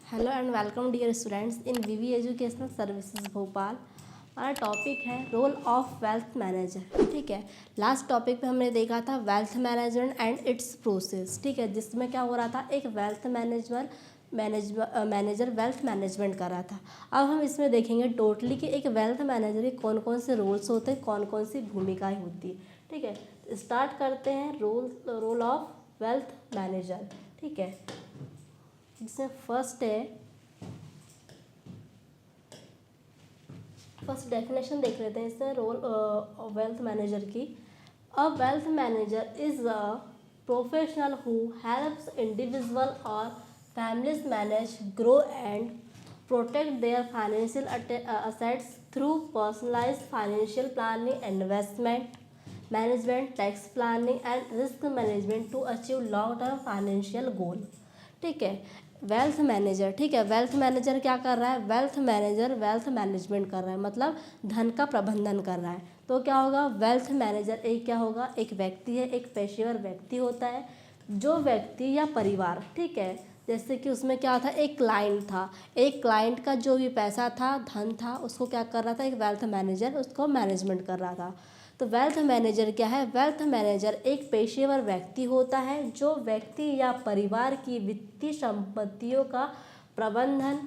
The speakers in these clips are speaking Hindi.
Hello and welcome dear students in VV educational services Bhopal. हमारा टॉपिक है रोल ऑफ वेल्थ मैनेजर। ठीक है, लास्ट टॉपिक पे हमने देखा था wealth management and it's process. ठीक है, जिसमें क्या हो रहा था, एक वेल्थ मैनेजर वेल्थ मैनेजमेंट कर रहा था। अब हम इसमें देखेंगे टोटली कि एक वेल्थ मैनेजर के कौन कौन से रोल्स होते हैं, कौन कौन सी भूमिकाएँ होती है। ठीक है, स्टार्ट करते हैं रोल ऑफ वेल्थ मैनेजर। ठीक है, जिसमें फर्स्ट डेफिनेशन देख लेते हैं इसमें रोल वेल्थ मैनेजर की। A wealth manager is a professional who helps individual और families manage, grow and protect their financial assets through personalised financial planning, investment management, tax planning and risk management to achieve long term financial goal. ठीक है, वेल्थ मैनेजर। ठीक है, वेल्थ मैनेजर क्या कर रहा है, वेल्थ मैनेजर वेल्थ मैनेजमेंट कर रहा है, मतलब धन का प्रबंधन कर रहा है। तो क्या होगा, वेल्थ मैनेजर एक क्या होगा, एक व्यक्ति है, एक पेशेवर व्यक्ति होता है। जो व्यक्ति या परिवार, ठीक है, जैसे कि उसमें क्या था, एक क्लाइंट था, एक क्लाइंट का जो भी पैसा था, धन था, उसको क्या कर रहा था, एक वेल्थ मैनेजर उसको मैनेजमेंट कर रहा था। तो वेल्थ मैनेजर क्या है, वेल्थ मैनेजर एक पेशेवर व्यक्ति होता है जो व्यक्ति या परिवार की वित्तीय संपत्तियों का प्रबंधन,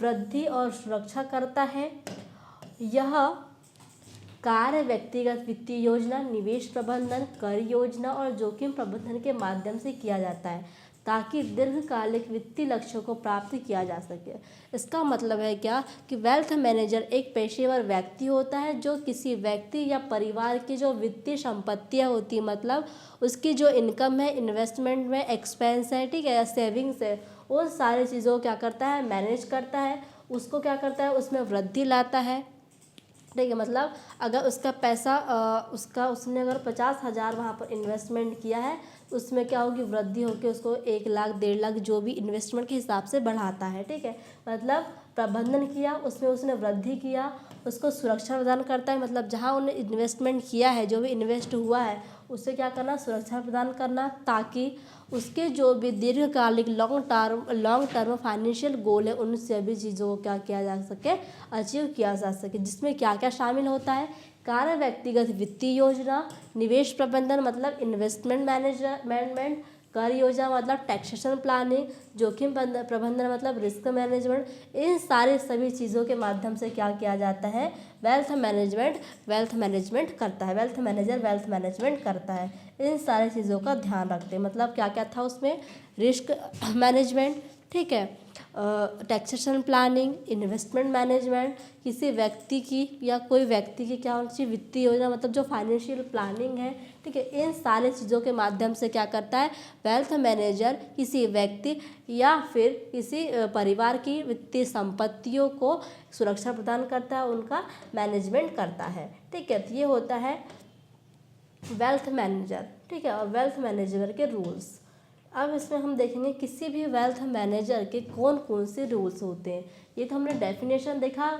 वृद्धि और सुरक्षा करता है। यह कार्य व्यक्तिगत वित्तीय योजना, निवेश प्रबंधन, कर योजना और जोखिम प्रबंधन के माध्यम से किया जाता है ताकि दीर्घकालिक वित्तीय लक्ष्यों को प्राप्त किया जा सके। इसका मतलब है क्या कि वेल्थ मैनेजर एक पेशेवर व्यक्ति होता है जो किसी व्यक्ति या परिवार की जो वित्तीय संपत्तियां होती हैं, मतलब उसकी जो इनकम है, इन्वेस्टमेंट में एक्सपेंस है, ठीक है, या सेविंग्स है, उन सारी चीज़ों को क्या करता है, मैनेज करता है, उसको क्या करता है, उसमें वृद्धि लाता है। ठीक है, मतलब अगर उसका पैसा उसने अगर 50,000 वहाँ पर इन्वेस्टमेंट किया है, उसमें क्या होगी, वृद्धि होकर उसको 1 लाख 1.5 लाख जो भी इन्वेस्टमेंट के हिसाब से बढ़ाता है। ठीक है, मतलब प्रबंधन किया, उसमें उसने वृद्धि किया, उसको सुरक्षा प्रदान करता है, मतलब जहाँ उन्हें इन्वेस्टमेंट किया है, जो भी इन्वेस्ट हुआ है, उससे क्या करना, सुरक्षा प्रदान करना, ताकि उसके जो भी दीर्घकालिक लॉन्ग टर्म फाइनेंशियल गोल है, उन सभी चीज़ों को क्या किया जा सके, अचीव किया जा सके। जिसमें क्या क्या शामिल होता है, कार्य व्यक्तिगत वित्तीय योजना, निवेश प्रबंधन मतलब इन्वेस्टमेंट मैनेजमेंट, कर योजना मतलब टैक्सेशन प्लानिंग, जोखिम प्रबंधन मतलब रिस्क मैनेजमेंट। इन सारे सभी चीज़ों के माध्यम से क्या किया जाता है, वेल्थ मैनेजमेंट करता है, वेल्थ मैनेजर वेल्थ मैनेजमेंट करता है। इन सारी चीज़ों का ध्यान रखते हैं, मतलब क्या क्या था उसमें, रिस्क मैनेजमेंट, ठीक है, टैक्सेशन प्लानिंग, इन्वेस्टमेंट मैनेजमेंट, किसी व्यक्ति की या कोई व्यक्ति की क्या होनी चाहिए, वित्तीय योजना मतलब जो फाइनेंशियल प्लानिंग है। ठीक है, इन सारे चीज़ों के माध्यम से क्या करता है, वेल्थ मैनेजर किसी व्यक्ति या फिर किसी परिवार की वित्तीय संपत्तियों को सुरक्षा प्रदान करता है, उनका मैनेजमेंट करता है। ठीक है, तो ये होता है वेल्थ मैनेजर। ठीक है, और वेल्थ मैनेजर के रूल्स। अब इसमें हम देखेंगे किसी भी वेल्थ मैनेजर के कौन कौन से रूल्स होते हैं। ये तो हमने डेफिनेशन देखा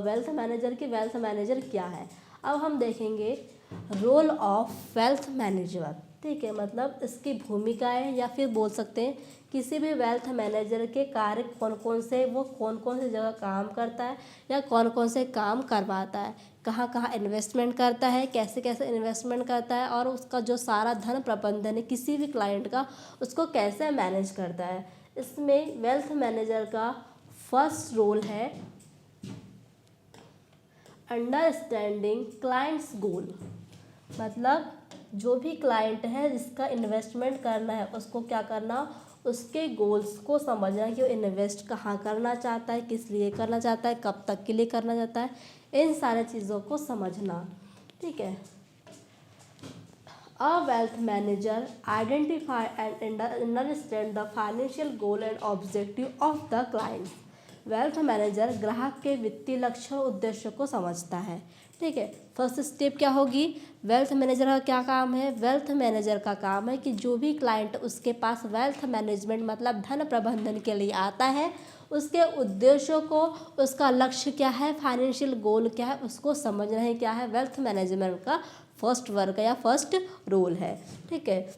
वेल्थ मैनेजर की, वेल्थ मैनेजर क्या है। अब हम देखेंगे रोल ऑफ वेल्थ मैनेजर। ठीक है, मतलब इसकी भूमिकाएं, या फिर बोल सकते हैं किसी भी वेल्थ मैनेजर के कार्य कौन कौन से, वो कौन कौन सी जगह काम करता है या कौन कौन से काम करवाता है, कहाँ कहाँ इन्वेस्टमेंट करता है, कैसे कैसे इन्वेस्टमेंट करता है, और उसका जो सारा धन प्रबंधन है किसी भी क्लाइंट का, उसको कैसे मैनेज करता है। इसमें वेल्थ मैनेजर का फर्स्ट रोल है अंडरस्टैंडिंग क्लाइंट्स गोल, मतलब जो भी क्लाइंट है जिसका इन्वेस्टमेंट करना है, उसको क्या करना, उसके गोल्स को समझना कि वो इन्वेस्ट कहाँ करना चाहता है, किस लिए करना चाहता है, कब तक के लिए करना चाहता है, इन सारे चीज़ों को समझना। ठीक है, अ wealth manager identify and understand the financial goal and objective of the client. Wealth manager ग्राहक के वित्तीय लक्ष्य और उद्देश्य को समझता है। ठीक है, फर्स्ट स्टेप क्या होगी, वेल्थ मैनेजर का क्या काम है, वेल्थ मैनेजर का काम है कि जो भी क्लाइंट उसके पास वेल्थ मैनेजमेंट मतलब धन प्रबंधन के लिए आता है, उसके उद्देश्यों को, उसका लक्ष्य क्या है, फाइनेंशियल गोल क्या है, उसको समझना है क्या है वेल्थ मैनेजमेंट का फर्स्ट वर्क या फर्स्ट रोल है। ठीक है,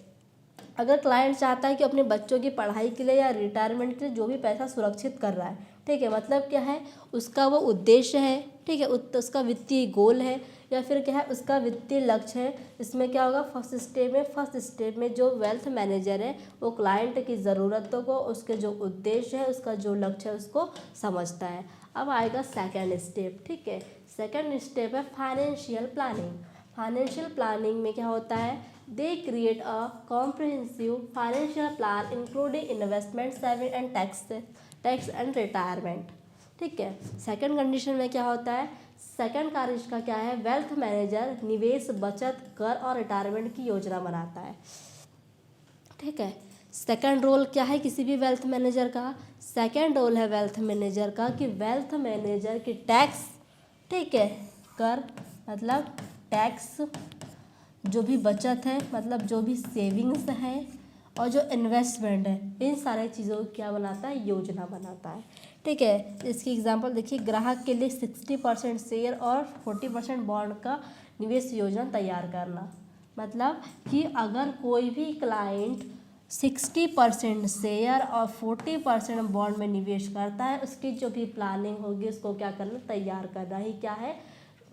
अगर क्लाइंट चाहता है कि अपने बच्चों की पढ़ाई के लिए या रिटायरमेंट के लिए जो भी पैसा सुरक्षित कर रहा है, ठीक है, मतलब क्या है, उसका वो उद्देश्य है, ठीक है, उसका वित्तीय गोल है, या फिर क्या है, उसका वित्तीय लक्ष्य है। इसमें क्या होगा, फर्स्ट स्टेप में जो वेल्थ मैनेजर है वो क्लाइंट की ज़रूरतों को, उसके जो उद्देश्य है, उसका जो लक्ष्य है, उसको समझता है। अब आएगा सेकेंड स्टेप, ठीक है। सेकेंड स्टेप है फाइनेंशियल प्लानिंग। फाइनेंशियल प्लानिंग में क्या होता है, they create a comprehensive financial plan including investment, saving and tax and retirement, ठीक है। सेकंड कंडीशन में क्या होता है, सेकंड कार्य इसका क्या है, वेल्थ मैनेजर निवेश, बचत, कर और रिटायरमेंट की योजना बनाता है, ठीक है। सेकंड रोल क्या है किसी भी वेल्थ मैनेजर का, सेकंड रोल है वेल्थ मैनेजर का कि वेल्थ मैनेजर की टैक्स, ठीक है, कर मतलब टैक्स, जो भी बचत है मतलब जो भी सेविंग्स है, और जो इन्वेस्टमेंट है, इन सारे चीज़ों को क्या बनाता है, योजना बनाता है, ठीक है। इसकी एग्जांपल देखिए, ग्राहक के लिए 60% शेयर और 40% बॉन्ड का निवेश योजना तैयार करना। मतलब कि अगर कोई भी क्लाइंट 60% शेयर और 40% बॉन्ड में निवेश करता है, उसकी जो भी प्लानिंग होगी उसको क्या करना, तैयार करना ही क्या है,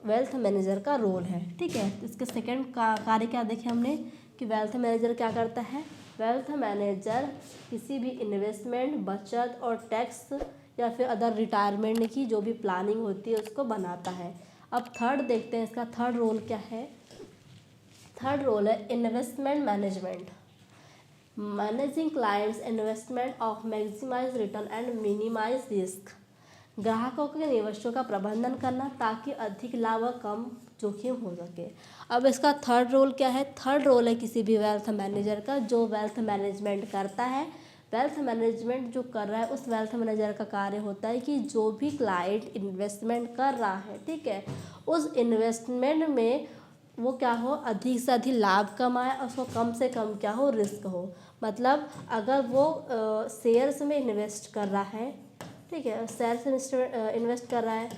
वेल्थ मैनेजर का रोल है, ठीक है। इसके सेकंड का कार्य क्या देखे हमने कि वेल्थ मैनेजर क्या करता है, वेल्थ मैनेजर किसी भी इन्वेस्टमेंट, बचत और टैक्स या फिर अदर रिटायरमेंट की जो भी प्लानिंग होती है उसको बनाता है। अब थर्ड देखते हैं, इसका थर्ड रोल क्या है। थर्ड रोल है investment management, managing clients investment of maximise return and minimise risk. ग्राहकों के निवेशों का प्रबंधन करना ताकि अधिक लाभ और कम जोखिम हो सके। अब इसका थर्ड रोल क्या है, थर्ड रोल है किसी भी वेल्थ मैनेजर का जो वेल्थ मैनेजमेंट करता है। वेल्थ मैनेजमेंट जो कर रहा है उस वेल्थ मैनेजर का कार्य होता है कि जो भी क्लाइंट इन्वेस्टमेंट कर रहा है, ठीक है, उस इन्वेस्टमेंट में वो क्या हो, अधिक से अधिक लाभ कमाए और उसको कम से कम क्या हो, रिस्क हो। मतलब अगर वो शेयर्स में इन्वेस्ट कर रहा है, ठीक है, शेयर्स में इन्वेस्ट कर रहा है,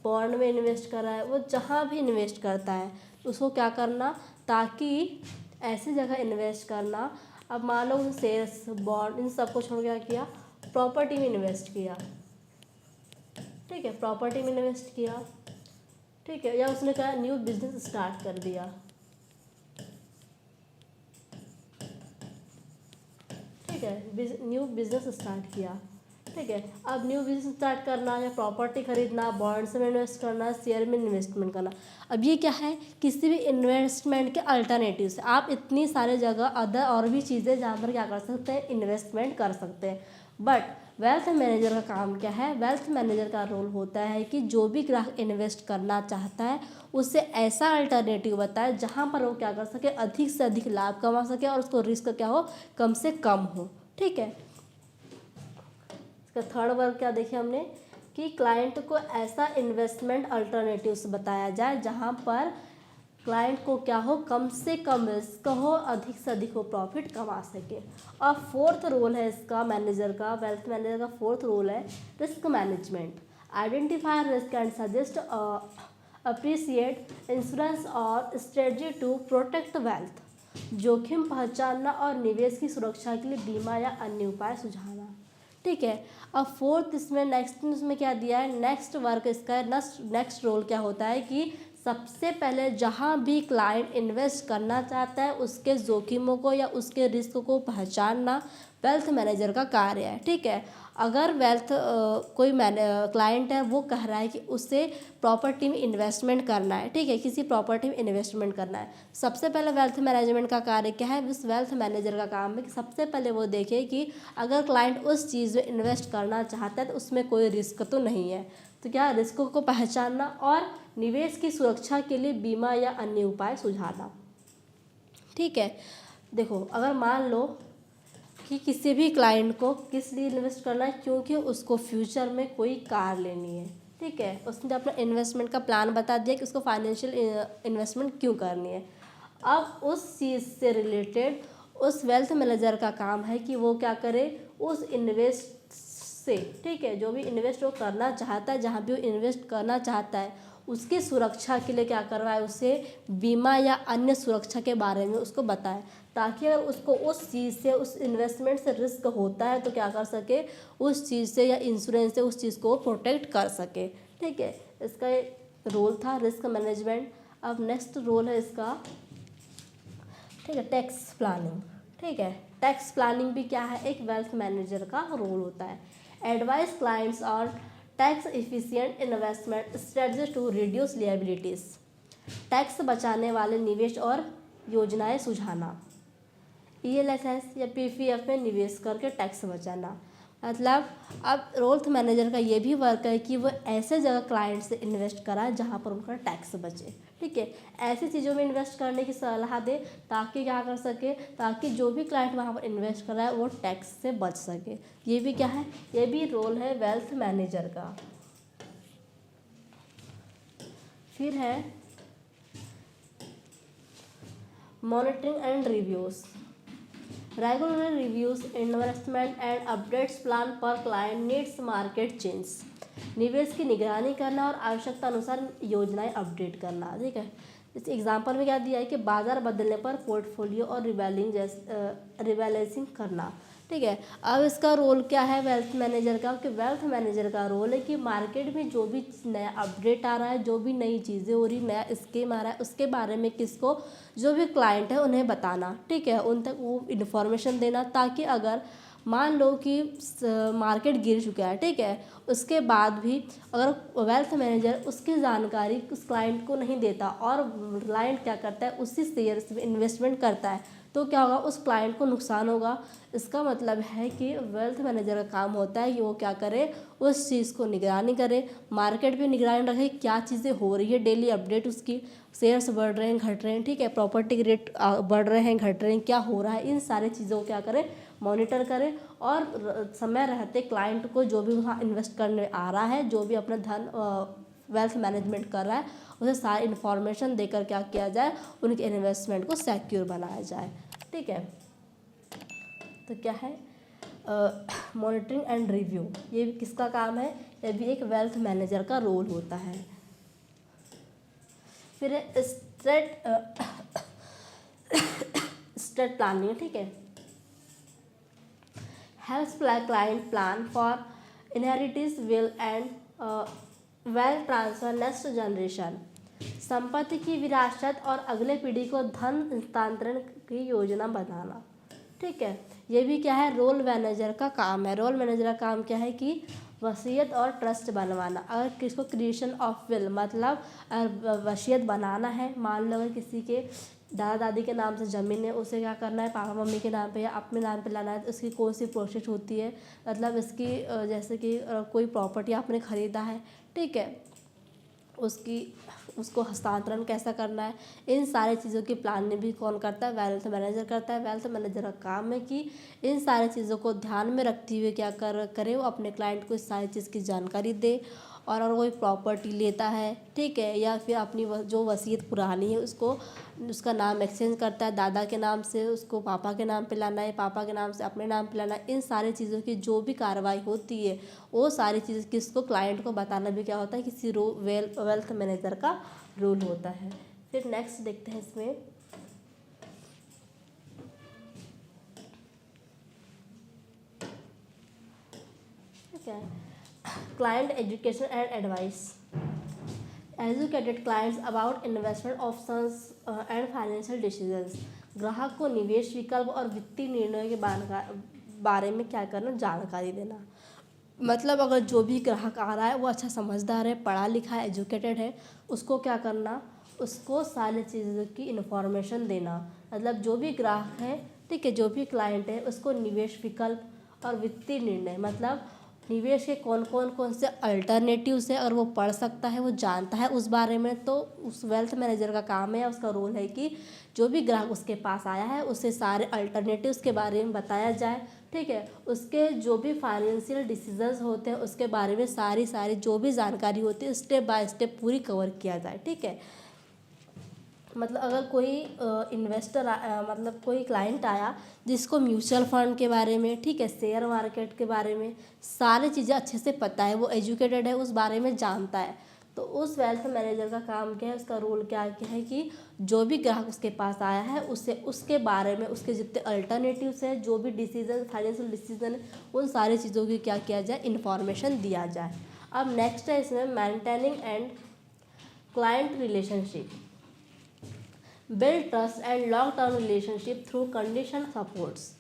बॉन्ड में इन्वेस्ट कर रहा है, वो जहाँ भी इन्वेस्ट करता है उसको क्या करना, ताकि ऐसी जगह इन्वेस्ट करना। अब मान लो शेयर्स, बॉन्ड, इन सबको छोड़ क्या किया, प्रॉपर्टी में इन्वेस्ट किया, ठीक है, प्रॉपर्टी में इन्वेस्ट किया, ठीक है, या उसने क्या न्यू बिजनेस स्टार्ट कर दिया, ठीक है, न्यू बिजनेस स्टार्ट किया, ठीक है। अब न्यू बिजनेस स्टार्ट करना या प्रॉपर्टी खरीदना, बॉन्ड्स में इन्वेस्ट करना, शेयर में इन्वेस्टमेंट करना, अब ये क्या है, किसी भी इन्वेस्टमेंट के अल्टरनेटिव्स। आप इतनी सारे जगह अदर और भी चीज़ें जहाँ पर क्या कर सकते हैं, इन्वेस्टमेंट कर सकते हैं। बट वेल्थ मैनेजर का काम क्या है, वेल्थ मैनेजर का रोल होता है कि जो भी ग्राहक इन्वेस्ट करना चाहता है उससे ऐसा अल्टरनेटिव बताए जहाँ पर वो क्या कर सके, अधिक से अधिक लाभ कमा सके और उसको रिस्क क्या हो, कम से कम हो, ठीक है। इसका थर्ड वर्ग क्या देखे हमने कि क्लाइंट को ऐसा इन्वेस्टमेंट अल्टरनेटिव्स बताया जाए जहाँ पर क्लाइंट को क्या हो, कम से कम रिस्क हो, अधिक से अधिक वो प्रॉफिट कमा सके। और फोर्थ रोल है इसका मैनेजर का, वेल्थ मैनेजर का फोर्थ रोल है risk management, identify risk and suggest appreciate insurance और स्ट्रेटजी टू प्रोटेक्ट वेल्थ। जोखिम पहचानना और निवेश की सुरक्षा के लिए बीमा या अन्य उपाय सुझाना, ठीक है। अब फोर्थ इसमें नेक्स्ट इसमें क्या दिया है, नेक्स्ट वर्क इसका नेक्स्ट रोल क्या होता है कि सबसे पहले जहाँ भी क्लाइंट इन्वेस्ट करना चाहता है उसके जोखिमों को या उसके रिस्क को पहचानना वेल्थ मैनेजर का कार्य है, ठीक है। अगर कोई क्लाइंट है वो कह रहा है कि उसे प्रॉपर्टी में इन्वेस्टमेंट करना है, ठीक है, किसी प्रॉपर्टी में इन्वेस्टमेंट करना है, सबसे पहले वेल्थ मैनेजमेंट का कार्य क्या है, उस वेल्थ मैनेजर का काम है कि सबसे पहले वो देखे कि अगर क्लाइंट उस चीज़ में इन्वेस्ट करना चाहता है तो उसमें कोई रिस्क तो नहीं है, तो क्या रिस्क को पहचानना और निवेश की सुरक्षा के लिए बीमा या अन्य उपाय सुझाना, ठीक है। देखो अगर मान लो कि किसी भी क्लाइंट को किस लिए इन्वेस्ट करना है, क्योंकि उसको फ्यूचर में कोई कार लेनी है, ठीक है, उसने अपना इन्वेस्टमेंट का प्लान बता दिया कि उसको फाइनेंशियल इन्वेस्टमेंट क्यों करनी है। अब उस चीज़ से रिलेटेड उस वेल्थ मैनेजर का काम है कि वो क्या करे, उस इन्वेस्ट से, ठीक है, जो भी इन्वेस्ट वो करना चाहता है, जहाँ भी वो इन्वेस्ट करना चाहता है उसकी सुरक्षा के लिए क्या करवाए, उसे बीमा या अन्य सुरक्षा के बारे में उसको बताए, ताकि अगर उसको उस चीज़ से, उस इन्वेस्टमेंट से रिस्क होता है तो क्या कर सके, उस चीज़ से या इंश्योरेंस से उस चीज़ को प्रोटेक्ट कर सके। ठीक है, इसका रोल था रिस्क मैनेजमेंट। अब नेक्स्ट रोल है इसका, ठीक है, टैक्स प्लानिंग। ठीक है, टैक्स प्लानिंग भी क्या है, एक वेल्थ मैनेजर का रोल होता है। एडवाइस क्लाइंट्स और tax efficient investment strategy to reduce liabilities. टैक्स बचाने वाले निवेश और योजनाएं सुझाना। ईएलएसएस या पीपीएफ में निवेश करके टैक्स बचाना। मतलब अब रोल्थ मैनेजर का ये भी वर्क है कि वो ऐसे जगह क्लाइंट से इन्वेस्ट कराए जहाँ पर उनका टैक्स बचे। ठीक है, ऐसी चीज़ों में इन्वेस्ट करने की सलाह दे ताकि क्या कर सके, ताकि जो भी क्लाइंट वहाँ पर इन्वेस्ट कराए वो टैक्स से बच सके। ये भी क्या है, ये भी रोल है वेल्थ मैनेजर का। फिर है monitoring and reviews. Regular reviews investment and updates plan per client needs market change। निवेश की निगरानी करना और आवश्यकता अनुसार योजनाएं अपडेट करना। ठीक है, इस एग्जांपल में क्या दिया है कि बाजार बदलने पर पोर्टफोलियो और रिबैलेंसिंग करना। ठीक है, अब इसका रोल क्या है वेल्थ मैनेजर का, कि वेल्थ मैनेजर का रोल है कि मार्केट में जो भी नया अपडेट आ रहा है, जो भी नई चीज़ें हो रही, नया स्कीम आ रहा है, उसके बारे में किसको, जो भी क्लाइंट है उन्हें बताना। ठीक है, उन तक वो इन्फॉर्मेशन देना, ताकि अगर मान लो कि मार्केट गिर चुका है, ठीक है, उसके बाद भी अगर वेल्थ मैनेजर उसकी जानकारी उस क्लाइंट को नहीं देता और क्लाइंट क्या करता है, उसी शेयर्स में इन्वेस्टमेंट करता है, तो क्या होगा, उस क्लाइंट को नुकसान होगा। इसका मतलब है कि वेल्थ मैनेजर का काम होता है कि वो क्या करे, उस चीज़ को निगरानी करे, मार्केट पे निगरानी रखे, क्या चीज़ें हो रही है, डेली अपडेट उसकी, शेयर्स बढ़ रहे हैं घट रहे हैं, ठीक है, प्रॉपर्टी के रेट बढ़ रहे हैं घट रहे हैं, क्या हो रहा है, इन सारी चीज़ों को क्या करें, मॉनिटर करें। और समय रहते क्लाइंट को जो भी वहाँ इन्वेस्ट करने आ रहा है, जो भी अपना धन वेल्थ मैनेजमेंट कर रहा है, उसे सारी इन्फॉर्मेशन देकर क्या किया जाए, उनके इन्वेस्टमेंट को सिक्योर बनाया जाए। ठीक है, तो क्या है मॉनिटरिंग एंड रिव्यू, ये भी किसका काम है, ये भी एक वेल्थ मैनेजर का रोल होता है। फिर स्टेट प्लानिंग। ठीक है, helps client plan for inheritance will and wealth transfer next generation. संपत्ति की विरासत और अगले पीढ़ी को धन हस्तांतरण की योजना बनाना। ठीक है, ये भी क्या है, रोल मैनेजर का काम है। रोल मैनेजर का काम क्या है कि वसीयत और ट्रस्ट बनवाना। अगर किसको क्रिएशन ऑफ विल, मतलब वसीयत बनाना है, मान लो अगर किसी के दादा दादी के नाम से ज़मीन है, उसे क्या करना है, पापा मम्मी के नाम पे या अपने नाम पे लाना है, तो उसकी कौन सी प्रोसेस होती है, मतलब इसकी जैसे कि कोई प्रॉपर्टी आपने ख़रीदा है, ठीक है, उसको हस्तांतरण कैसा करना है, इन सारी चीज़ों की प्लानिंग भी कौन करता है, वेल्थ मैनेजर करता है। वेल्थ मैनेजर का काम है कि इन सारी चीज़ों को ध्यान में रखते हुए क्या करे, वो अपने क्लाइंट को इस सारी चीज़ की जानकारी दे। और अगर कोई प्रॉपर्टी लेता है, ठीक है, या फिर अपनी जो वसीयत पुरानी है उसका नाम एक्सचेंज करता है, दादा के नाम से उसको पापा के नाम पे लाना है, पापा के नाम से अपने नाम पे लाना है, इन सारी चीज़ों की जो भी कार्रवाई होती है, वो सारी चीज़ किसको, क्लाइंट को बताना भी क्या होता है, किसी वेल्थ मैनेजर का रोल होता है। फिर नेक्स्ट देखते हैं इसमें, ठीक है, client education and advice. Educated clients about investment options and financial decisions. ग्राहक को निवेश विकल्प और वित्तीय निर्णयों के बारे में क्या करना, जानकारी देना। मतलब अगर जो भी ग्राहक आ रहा है वो अच्छा समझदार है, पढ़ा लिखा है, एजुकेटेड है, उसको क्या करना, उसको सारी चीज़ों की इन्फॉर्मेशन देना। मतलब जो भी ग्राहक है, ठीक है, जो भी क्लाइंट है, उसको निवेश विकल्प और वित्तीय निर्णय, मतलब निवेश के कौन से अल्टरनेटिव्स है, अगर वो पढ़ सकता है, वो जानता है उस बारे में, तो उस वेल्थ मैनेजर का काम है, उसका रोल है कि जो भी ग्राहक उसके पास आया है उसे सारे अल्टरनेटिव्स के बारे में बताया जाए। ठीक है, उसके जो भी फाइनेंशियल डिसीजंस होते हैं उसके बारे में सारी जो भी जानकारी होती है स्टेप बाय स्टेप पूरी कवर किया जाए। ठीक है, मतलब अगर कोई इन्वेस्टर मतलब कोई क्लाइंट आया जिसको म्यूचुअल फंड के बारे में, ठीक है, शेयर मार्केट के बारे में सारी चीज़ें अच्छे से पता है, वो एजुकेटेड है, उस बारे में जानता है, तो उस वेल्थ मैनेजर का काम क्या है, उसका रोल क्या है कि जो भी ग्राहक उसके पास आया है उससे उसके बारे में उसके जितने अल्टरनेटिव्स हैं, जो भी डिसीजन फाइनेंशियल डिसीजन, उन सारी चीज़ों की क्या किया जाए, इन्फॉर्मेशन दिया जाए। अब नेक्स्ट है इसमें maintaining and client relationship, build trust and long term relationship through condition supports.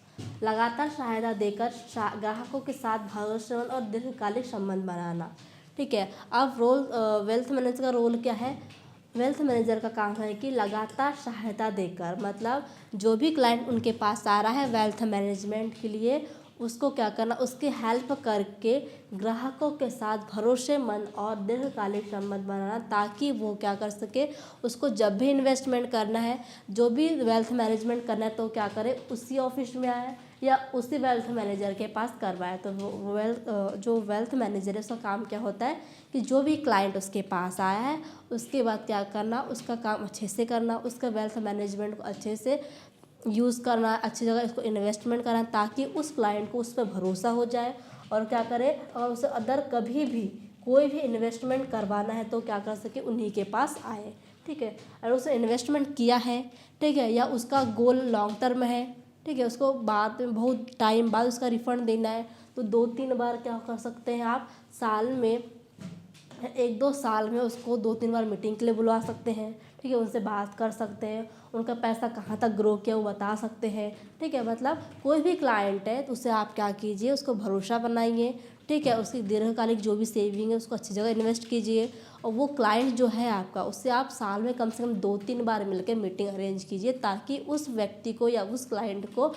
लगातार सहायता देकर ग्राहकों के साथ भरोसेमंद और दीर्घकालिक संबंध बनाना। ठीक है, अब रोल वेल्थ मैनेजर का रोल क्या है, वेल्थ मैनेजर का काम है कि लगातार सहायता देकर, मतलब जो भी क्लाइंट उनके पास आ रहा है वेल्थ मैनेजमेंट के लिए, उसको क्या करना, उसकी हेल्प करके ग्राहकों के साथ भरोसेमंद और दीर्घकालिक संबंध बनाना, ताकि वो क्या कर सके, उसको जब भी इन्वेस्टमेंट करना है, जो भी वेल्थ मैनेजमेंट करना है, तो क्या करे, उसी ऑफिस में आए या उसी वेल्थ मैनेजर के पास करवाए। तो जो वेल्थ मैनेजर है उसका काम क्या होता है कि जो भी क्लाइंट उसके पास आया है उसके बाद क्या करना, उसका काम अच्छे से करना, उसका वेल्थ मैनेजमेंट को अच्छे से यूज़ करना, अच्छी जगह इसको इन्वेस्टमेंट करना, ताकि उस क्लाइंट को उस पर भरोसा हो जाए और क्या करे, और उसे अदर कभी भी कोई भी इन्वेस्टमेंट करवाना है तो क्या कर सके, उन्हीं के पास आए। ठीक है, और उसे इन्वेस्टमेंट किया है, ठीक है, या उसका गोल लॉन्ग टर्म है, ठीक है, उसको बाद में बहुत टाइम बाद उसका रिफंड देना है, तो 2-3 बार क्या कर सकते हैं आप, साल में 1-2 साल में उसको 2-3 बार मीटिंग के लिए बुलवा सकते हैं। ठीक है, उनसे बात कर सकते हैं, उनका पैसा कहाँ तक ग्रो किया वो बता सकते हैं। ठीक है, मतलब कोई भी क्लाइंट है तो उसे आप क्या कीजिए, उसको भरोसा बनाइए। ठीक है, उसकी दीर्घकालिक जो भी सेविंग है उसको अच्छी जगह इन्वेस्ट कीजिए, और वो क्लाइंट जो है आपका, उससे आप साल में कम से कम 2-3 बार मिलकर मीटिंग अरेंज कीजिए, ताकि उस व्यक्ति को या उस क्लाइंट को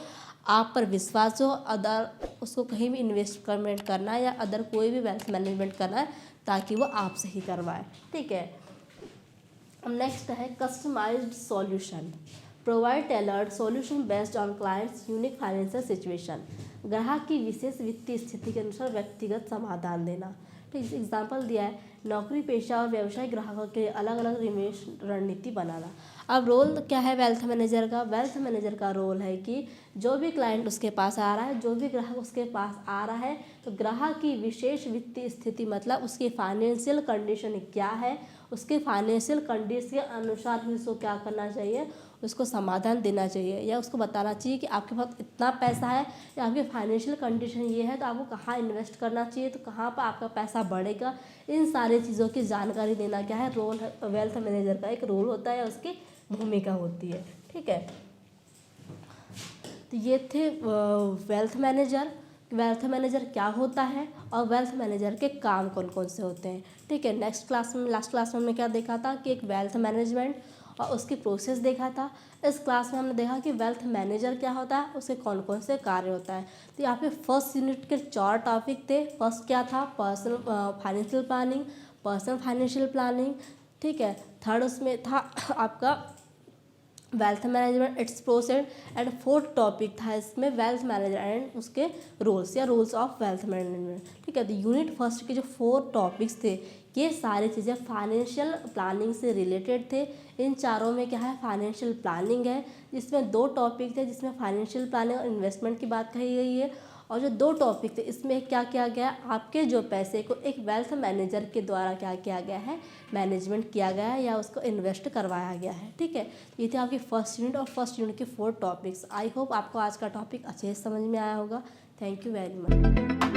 आप पर विश्वास हो, अदर उसको कहीं भी इन्वेस्टमेंट करना है या अदर कोई भी वेल्थ मैनेजमेंट करना है, ताकि वो आपसे ही करवाए। ठीक है, अब नेक्स्ट है customised solution, provide tailored solution based on clients unique financial situation. ग्राहक की विशेष वित्तीय स्थिति के अनुसार व्यक्तिगत समाधान देना। ठीक, एग्जाम्पल दिया है, नौकरी पेशा और व्यवसाय ग्राहकों के लिए अलग अलग निवेश रणनीति बनाना। अब रोल क्या है वेल्थ मैनेजर का, वेल्थ मैनेजर का रोल है कि जो भी क्लाइंट उसके पास आ रहा है, जो भी ग्राहक उसके पास आ रहा है, तो ग्राहक की विशेष वित्तीय स्थिति, मतलब उसकी फाइनेंशियल कंडीशन क्या है, उसके फाइनेंशियल कंडीशन के अनुसार ही उसको क्या करना चाहिए, उसको समाधान देना चाहिए, या उसको बताना चाहिए कि आपके पास इतना पैसा है या आपकी फाइनेंशियल कंडीशन ये है, तो आपको कहाँ इन्वेस्ट करना चाहिए, तो कहाँ पर आपका पैसा बढ़ेगा। इन सारी चीज़ों की जानकारी देना क्या है, रोल है वेल्थ मैनेजर का, एक रोल होता है, उसकी भूमिका होती है। ठीक है, तो ये थे वेल्थ मैनेजर, वेल्थ मैनेजर क्या होता है और वेल्थ मैनेजर के काम कौन कौन से होते हैं। ठीक है, नेक्स्ट क्लास में, लास्ट क्लास में हमने क्या देखा था कि एक वेल्थ मैनेजमेंट और उसकी प्रोसेस देखा था। इस क्लास में हमने देखा कि वेल्थ मैनेजर क्या होता है, उसके कौन कौन से कार्य होता है। तो यहाँ पे फर्स्ट यूनिट के 4 टॉपिक थे। फर्स्ट क्या था, personal financial planning, personal financial planning. ठीक है, थर्ड उसमें था आपका wealth management it's process, and fourth topic था इसमें वेल्थ मैनेजर एंड उसके रोल्स या रोल्स ऑफ वेल्थ मैनेजमेंट। ठीक है, तो यूनिट फर्स्ट के जो 4 टॉपिक्स थे, ये सारी चीज़ें फाइनेंशियल प्लानिंग से रिलेटेड थे। इन चारों में क्या है, फाइनेंशियल प्लानिंग है, जिसमें 2 टॉपिक थे जिसमें फाइनेंशियल प्लानिंग और इन्वेस्टमेंट की बात कही गई है, और जो 2 टॉपिक थे इसमें क्या किया गया, आपके जो पैसे को एक वेल्थ मैनेजर के द्वारा क्या किया गया है, मैनेजमेंट किया गया है या उसको इन्वेस्ट करवाया गया है। ठीक है, ये थे आपकी फर्स्ट यूनिट और फर्स्ट यूनिट के 4 टॉपिक्स। आई होप आपको आज का टॉपिक अच्छे से समझ में आया होगा। Thank you very much.